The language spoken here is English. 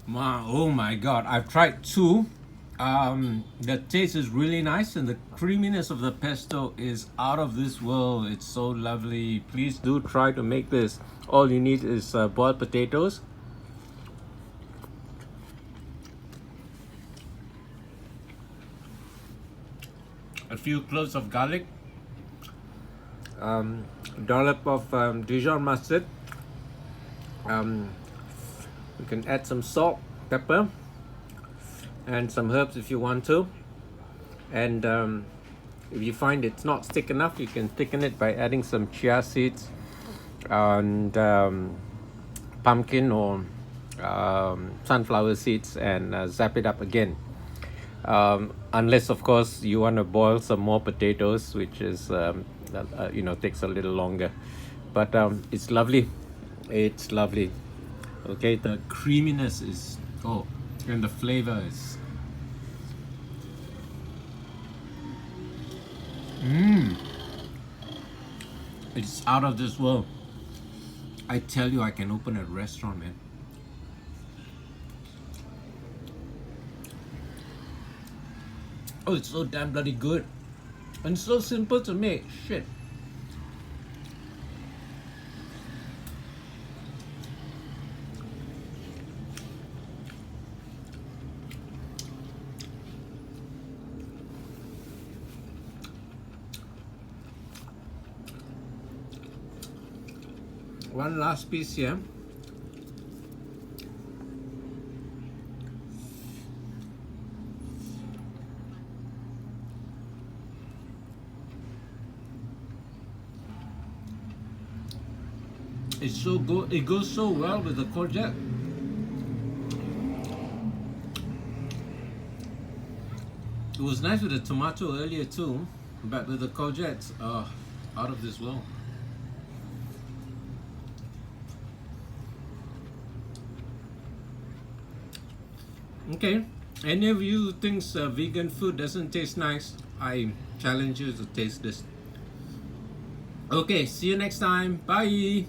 Wow, oh my god, I've tried two. The taste is really nice and the creaminess of the pesto is out of this world. It's so lovely. Please do try to make this. All you need is boiled potatoes, a few cloves of garlic, dollop of Dijon mustard. You can add some salt, pepper, and some herbs if you want to. And if you find it's not thick enough, you can thicken it by adding some chia seeds and pumpkin or sunflower seeds, and zap it up again. Unless of course you want to boil some more potatoes, which is takes a little longer, but it's lovely. It's lovely. Okay, the creaminess is, oh, and the flavor is it's out of this world. I tell you, I can open a restaurant, man. Oh, it's so damn bloody good. And so simple to make. Shit. One last piece here. It's so good. It goes so well with the courgette. It was nice with the tomato earlier too, but with the courgettes, out of this world. Okay, any of you who thinks vegan food doesn't taste nice, I challenge you to taste this. Okay, see you next time. Bye.